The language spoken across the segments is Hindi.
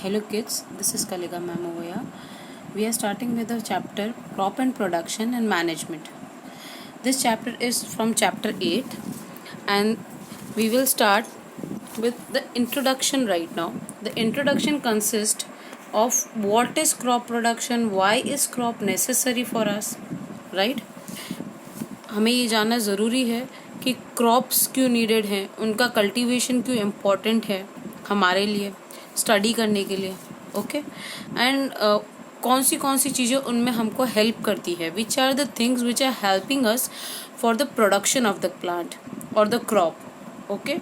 Hello kids, this is Kalika ma'am over here. We are starting with the chapter Crop and Production and Management. This chapter is from chapter 8 and we will start with the introduction right now. The introduction consists of what is crop production, why is crop necessary for us, right? हमें ये जानना ज़रूरी है कि क्रॉप्स क्यों नीडेड हैं, उनका कल्टीवेशन क्यों इम्पोर्टेंट है हमारे लिए स्टडी करने के लिए, ओके। एंड कौन सी चीज़ें उनमें हमको हेल्प करती है, which are the things which are helping us for the production of the plant और the crop, okay.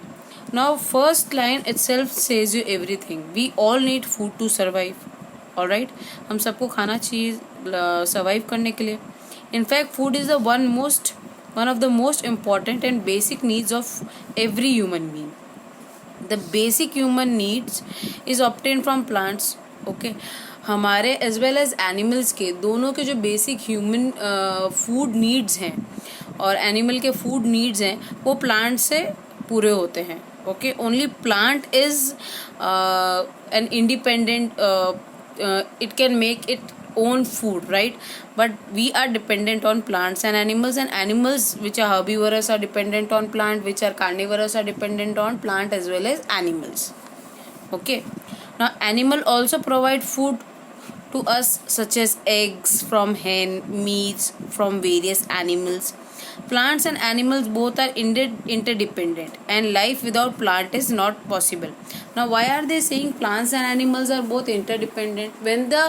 Now first line itself says you everything, we all need food to survive, alright. हम सबको खाना चाहिए सर्वाइव करने के लिए. In fact food is the one of the most important and basic needs of every human being. The basic human needs is obtained from plants, okay. हमारे as well as animals के दोनों के जो basic human food needs हैं और animal के food needs हैं वो plant से पूरे होते हैं, okay. Only plant is an independent, it can make it own food, right? But we are dependent on plants and animals which are herbivorous are dependent on plant, which are carnivorous are dependent on plant as well as animals, okay. Now animal also provide food to us such as eggs from hen, meats from various animals. Plants and animals both are interdependent and life without plant is not possible. Now why are they saying plants and animals are both interdependent? When the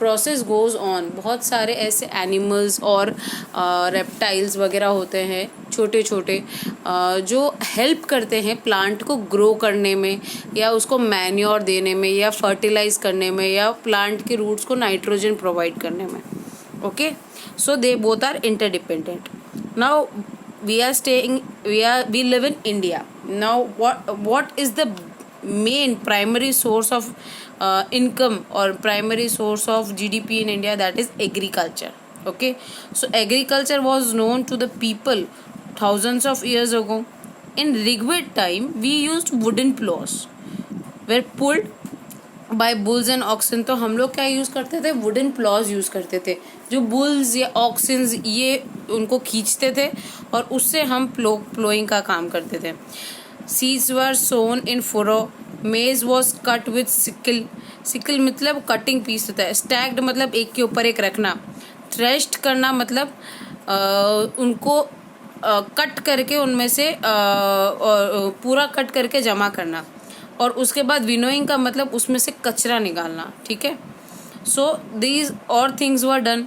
process goes on, बहुत सारे ऐसे animals और reptiles वगैरह होते हैं छोटे छोटे जो हेल्प करते हैं प्लांट को ग्रो करने में या उसको मैन्योर देने में या फर्टिलाइज करने में या प्लांट के रूट्स को नाइट्रोजन प्रोवाइड करने में, okay. So they both are interdependent. Now we live in India. Now what is the main primary source of income or primary source of GDP in India? That is agriculture, okay. So agriculture was known to the people thousands of years ago. In Rigved time we used wooden plows were pulled by bulls and oxen. तो हम लोग क्या यूज़ करते थे? वुडन प्लॉज यूज़ करते थे. जो बुल्स या ऑक्सिन्स ये उनको खींचते थे और उससे हम प्लोइंग का काम करते थे. सीड्स वर सोन इन फुरो. मेज was cut with sickle. Sickle मतलब कटिंग पीस होता है. स्टैक्ड मतलब एक के ऊपर एक रखना. थ्रेश्ड करना मतलब उनको कट करके उनमें से पूरा कट करके जमा करना. और उसके बाद विनोइंग का मतलब उसमें से कचरा निकालना, ठीक है. सो दीज और things were done.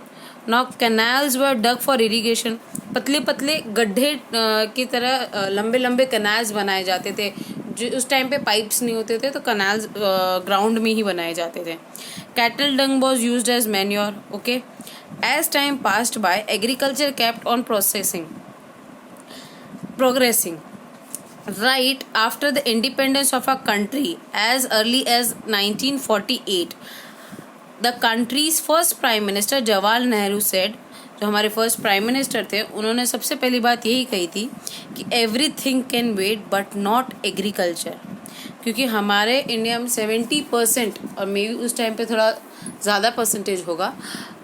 Now canals were dug for irrigation. पतले पतले गड्ढे की तरह लंबे लंबे कैनाल्स बनाए जाते थे. जो उस टाइम पे पाइप्स नहीं होते थे तो कैनाल्स ग्राउंड में ही बनाए जाते थे. Cattle dung was used as manure, okay. As time passed by agriculture kept on progressing. Right after the independence of our country, as early as 1948, the country's first prime minister Jawaharlal Nehru said, जो हमारे फर्स्ट प्राइम मिनिस्टर थे उन्होंने सबसे पहली बात यही कही थी कि everything can wait but not agriculture. क्योंकि हमारे इंडिया में 70% और मे बी उस टाइम पे थोड़ा ज़्यादा परसेंटेज होगा,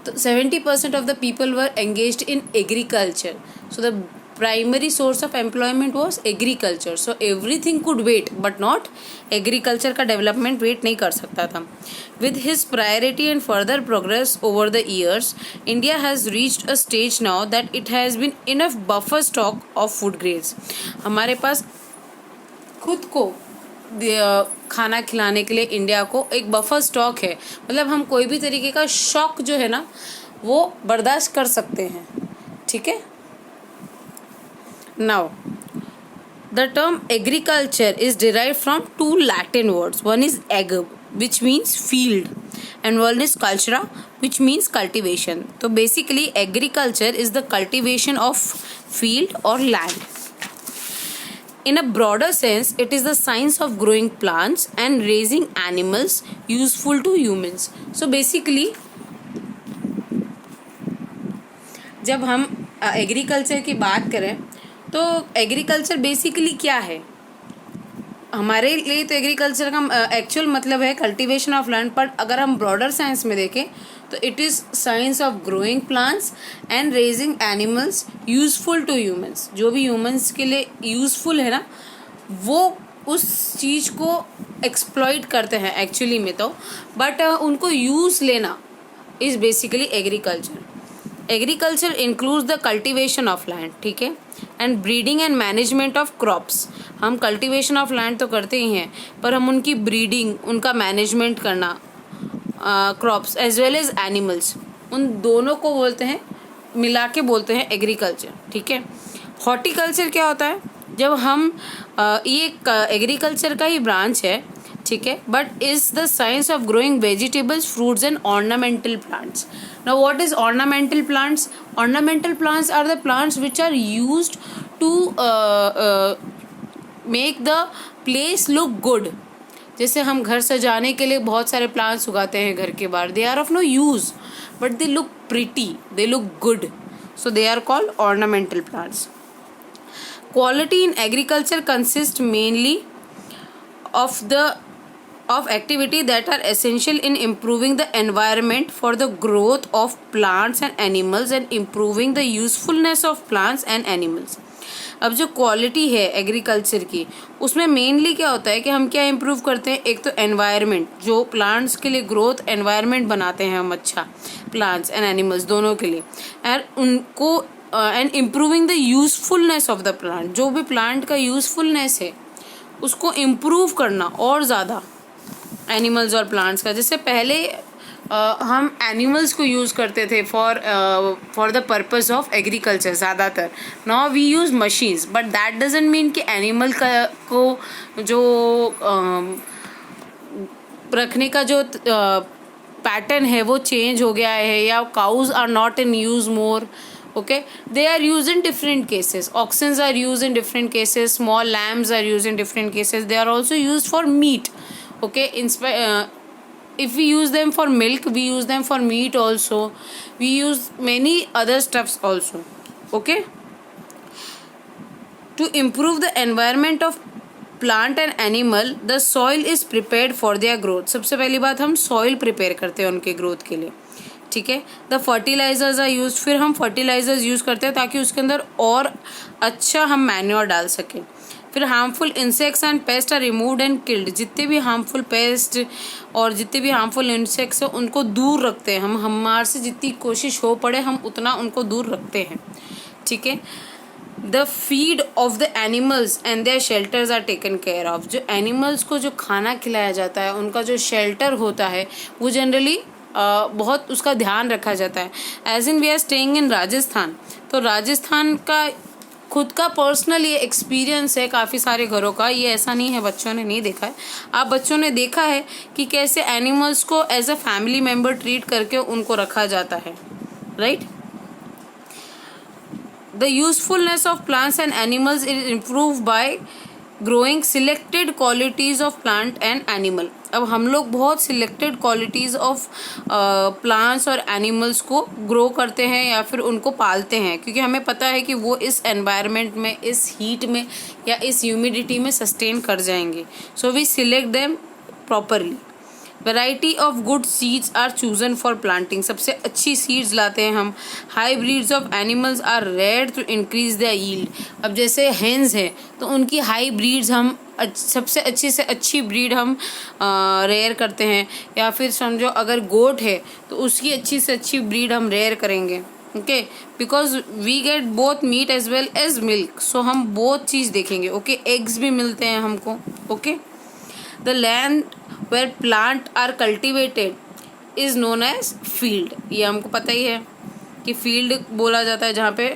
तो 70% of the people were engaged in agriculture. So the primary source of employment was agriculture. So everything could wait but not agriculture का development wait नहीं कर सकता था. With his priority and further progress over the years, India has reached a stage now that it has been enough buffer stock of food grains. हमारे पास खुद को खाना खिलाने के लिए इंडिया को एक बफर स्टॉक है. मतलब हम कोई भी तरीके का शॉक जो है ना वो बर्दाश्त कर सकते हैं, ठीक है. Now, the term agriculture is derived from two Latin words. One is agr, which means field, and one is cultura, which means cultivation. So basically, agriculture is the cultivation of field or land. In a broader sense, it is the science of growing plants and raising animals useful to humans. So basically, जब हम एग्रीकल्चर की बात करें तो एग्रीकल्चर बेसिकली क्या है? हमारे लिए तो एग्रीकल्चर का एक्चुअल मतलब है कल्टीवेशन ऑफ लैंड, पर अगर हम ब्रॉडर साइंस में देखें तो it is science of growing plants and raising animals useful to humans. जो भी ह्यूमंस के लिए यूजफुल है ना, वो उस चीज़ को एक्सप्लॉइट करते हैं एक्चुअली में तो, बट उनको यूज़ लेना is basically agriculture. Agriculture includes the cultivation of land, ठीक है, and breeding and management of crops. हम कल्टीवेशन ऑफ लैंड तो करते ही हैं, पर हम उनकी ब्रीडिंग, उनका मैनेजमेंट करना, crops as well as animals, उन दोनों को बोलते हैं, मिला के बोलते हैं एग्रीकल्चर, ठीक है। हॉर्टिकल्चर क्या होता है? जब हम ये एग्रीकल्चर का ही ब्रांच है, ठीक है, but is the science of growing vegetables, fruits and ornamental plants. Now what is ornamental plants? Ornamental plants are the plants which are used to make the place look good. जैसे हम घर सजाने के लिए बहुत सारे प्लांट्स उगाते हैं घर के बाहर, they are of no use but they look pretty, they look good, so they are called ornamental plants. Quality in agriculture consists mainly of activity that are essential in improving the environment for the growth of plants and animals and improving the usefulness of plants and animals. अब जो क्वालिटी है एग्रीकल्चर की, उसमें मेनली क्या होता है कि हम क्या इम्प्रूव करते हैं? एक तो एनवायरनमेंट, जो प्लांट्स के लिए ग्रोथ एनवायरनमेंट बनाते हैं हम, अच्छा, प्लांट्स एंड एनिमल्स दोनों के लिए, और उनको and improving the usefulness of the plant. जो भी प्लांट का यूजफुलनेस है उसको इम्प्रूव करना और ज़्यादा एनिमल्स और प्लांट्स का। जैसे पहले हम एनिमल्स को यूज़ करते थे for the purpose of agriculture ज़्यादातर। Now we use machines, but that doesn't mean कि एनिमल को जो रखने का जो पैटर्न है वो चेंज हो गया है, या cows are not in use more, okay, they are used in different cases. Oxens are used in different cases, small lambs are used in different cases, they are also used for meat, okay. If we use them for milk, we use them for meat also, we use many other stuffs also, okay. To improve the environment of plant and animal, the soil is prepared for their growth. सबसे पहली बात, हम soil prepare करते हैं उनके growth के लिए, ठीक है। द फर्टिलाइजर्स आर यूज, फिर हम फर्टिलाइजर्स यूज़ करते हैं ताकि उसके अंदर और अच्छा हम मैन्योर डाल सकें। फिर harmful insects and pest are removed and killed. जितने भी हार्मफुल पेस्ट और जितने भी हार्मफुल इंसेक्ट्स हैं उनको दूर रखते हैं हम, हमारे से जितनी कोशिश हो पड़े हम उतना उनको दूर रखते हैं, ठीक है। The feed of the animals and their shelters are taken care of. जो एनिमल्स को जो खाना खिलाया जाता है, उनका जो शेल्टर होता है, वो जनरली बहुत उसका ध्यान रखा जाता है। As in we are staying in Rajasthan, तो राजस्थान का खुद का पर्सनल ये एक्सपीरियंस है काफ़ी सारे घरों का, ये ऐसा नहीं है बच्चों ने नहीं देखा है। आप बच्चों ने देखा है कि कैसे एनिमल्स को as a family member treat करके उनको रखा जाता है, right. The usefulness of plants and animals is improve by growing selected qualities of plant and animal. अब हम लोग बहुत सिलेक्टेड क्वालिटीज़ ऑफ प्लांट्स और एनिमल्स को ग्रो करते हैं या फिर उनको पालते हैं, क्योंकि हमें पता है कि वो इस एनवायरनमेंट में, इस हीट में या इस ह्यूमिडिटी में सस्टेन कर जाएंगे। So we select them properly. Variety of good seeds are chosen for planting. सबसे अच्छी सीड्स लाते हैं हम। High breeds of animals are rare to increase the yield. अब जैसे हेन्स है तो उनकी हाई ब्रीड्स हम सबसे अच्छी से अच्छी ब्रीड हम रेयर करते हैं, या फिर समझो अगर गोट है तो उसकी अच्छी से अच्छी ब्रीड हम रेयर करेंगे, okay, because we get both meat as well as milk. So हम बोथ चीज़ देखेंगे, ओके। एग्स भी मिलते हैं हमको, okay. The land where plant are cultivated is known as field। ये हमको पता ही है कि field बोला जाता है जहाँ पे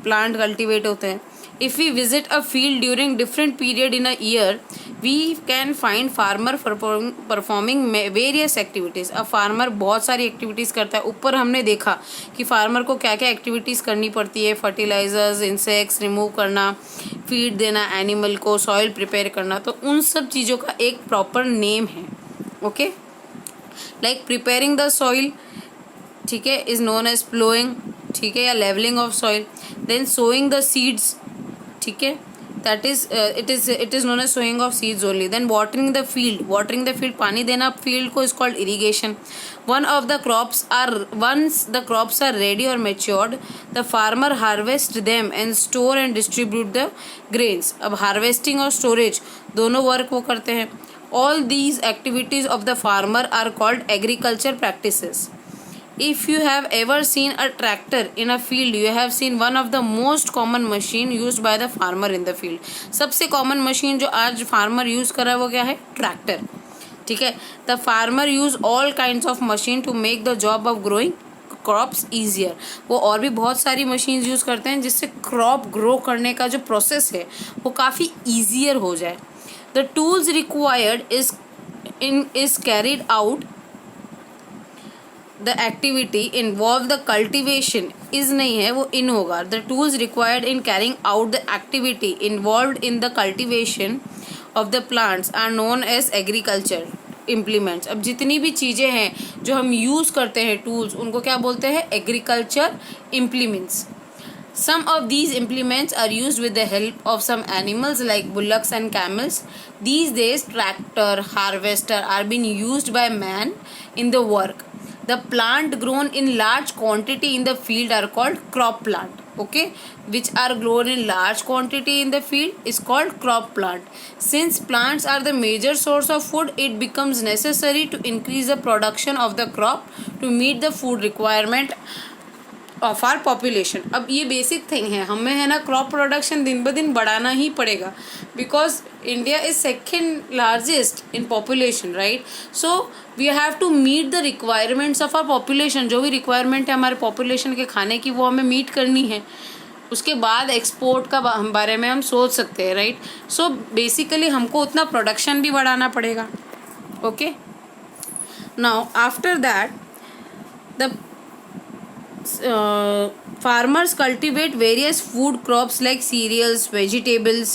plant cultivate होते हैं। If we visit a field during different period in a year, we can find farmer performing various activities। अब farmer बहुत सारी activities करता है। ऊपर हमने देखा कि farmer को क्या क्या activities करनी पड़ती है, fertilizers, insects remove करना, feed देना animal को, soil prepare करना, तो उन सब चीज़ों का एक proper name है, okay। Like preparing the soil, ठीक है, is known as plowing, ठीक है, या leveling of soil। Then sowing the seeds, ठीक है, that is it is known as sowing of seeds only. Then watering the field, पानी देना field को is called irrigation. Once the crops are ready or matured, the farmer harvests them and store and distribute the grains. अब harvesting और storage दोनों work वो करते हैं. All these activities of the farmer are called agriculture practices. If you have ever seen a tractor in a field, you have seen one of the most common machine used by the farmer in the field. सबसे common machine जो आज farmer use कर रहा है वो क्या है? Tractor. ठीक है. The farmer use all kinds of machine to make the job of growing crops easier. वो और भी बहुत सारी machines use करते हैं जिससे crop grow करने का जो process है वो काफ़ी easier हो जाए. The tools required is carried out. The activity involve the cultivation is नहीं है वो in होगा. The tools required in carrying out the activity involved in the cultivation of the plants are known as agriculture implements. अब जितनी भी चीज़ें हैं जो हम यूज़ करते हैं tools उनको क्या बोलते हैं? agriculture implements. Some of these implements are used with the help of some animals like bullocks and camels. These days tractor, harvester are being used by man in the work. The plant grown in large quantity in the field are called crop plant. Okay, which are grown in large quantity in the field is called crop plant. Since plants are the major source of food, it becomes necessary to increase the production of the crop to meet the food requirement of our population. अब ये बेसिक थिंग है, हमें है ना क्रॉप प्रोडक्शन दिन ब दिन बढ़ाना ही पड़ेगा because India is second largest in population, right? So we have to meet the requirements of our population. जो भी रिक्वायरमेंट है हमारे पॉपुलेशन के खाने की वो हमें मीट करनी है. उसके बाद एक्सपोर्ट का बारे में हम सोच सकते हैं, राइट? सो बेसिकली हमको उतना प्रोडक्शन भी बढ़ाना पड़ेगा. Okay, now after that the farmers cultivate various food crops like cereals, vegetables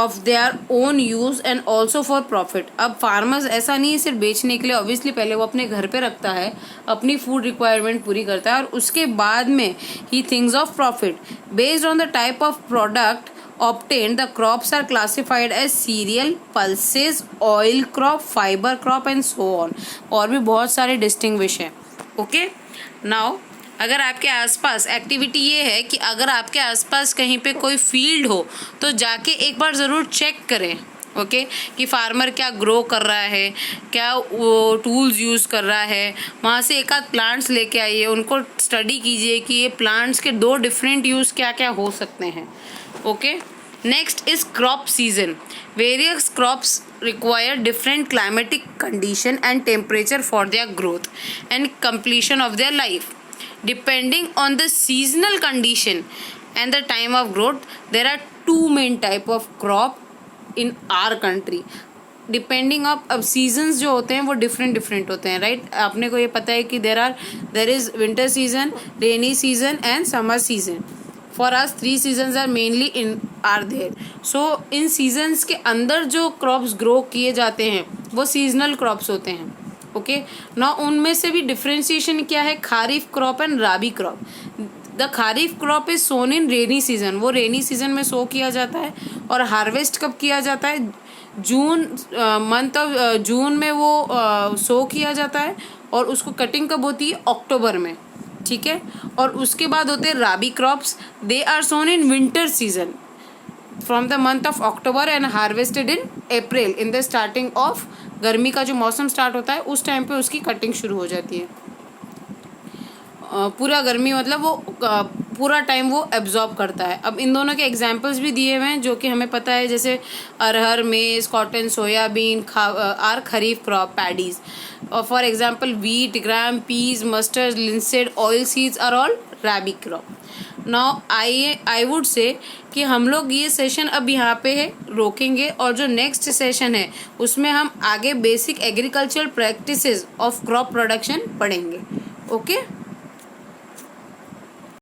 of their own use and also for profit. अब farmers ऐसा नहीं है सिर्फ बेचने के लिए, obviously पहले वो अपने घर पे रखता है, अपनी food requirement पूरी करता है और उसके बाद में he thinks of profit. Based on the type of product obtained, the crops are classified as cereal, pulses, oil crop, fiber crop and so on. और भी बहुत सारे distinguish हैं. ओके, नाउ अगर आपके आसपास एक्टिविटी ये है कि अगर आपके आसपास कहीं पे कोई फील्ड हो तो जाके एक बार ज़रूर चेक करें. ओके, कि फार्मर क्या ग्रो कर रहा है, क्या वो टूल्स यूज़ कर रहा है. वहाँ से एक आध प्लांट्स लेके आइए, उनको स्टडी कीजिए कि ये प्लांट्स के दो डिफरेंट यूज़ क्या क्या हो सकते हैं. Okay, next is crop season. Various crops require different climatic condition and temperature for their growth and completion of their life. Depending on the seasonal condition and the time of growth, there are two main type of crop in our country. Depending of अब सीजन्स जो होते हैं वो डिफरेंट होते हैं, राइट? आपने को ये पता है कि there is winter season, rainy season and summer season. For us 3 seasons are mainly are there. So in seasons के अंदर जो crops grow किए जाते हैं वो seasonal crops होते हैं. ओके, ना उनमें से भी डिफ्रेंशिएशन क्या है? Kharif crop and rabi crop. The kharif crop is sown in rainy season. वो रेनी सीजन में सो किया जाता है और हार्वेस्ट कब किया जाता है? मंथ ऑफ जून में वो सो किया जाता है और उसको कटिंग कब होती है? अक्टूबर में. ठीक है, और उसके बाद होते हैं rabi crops. They are sown in winter season from the month of October and harvested in April. In the starting of गर्मी का जो मौसम स्टार्ट होता है उस टाइम पे उसकी कटिंग शुरू हो जाती है. पूरा गर्मी मतलब वो पूरा टाइम वो एब्जॉर्ब करता है. अब इन दोनों के एग्जांपल्स भी दिए हुए हैं जो कि हमें पता है, जैसे अरहर, maize, cotton, soybean are kharif crop paddies. For example wheat, gram, peas, mustard, linseed, oil seeds are all rabi crop. Now I would say कि हम लोग ये सेशन अब यहाँ पे है रोकेंगे और जो नेक्स्ट सेशन है उसमें हम आगे basic agriculture practices of crop production पढ़ेंगे. ओके.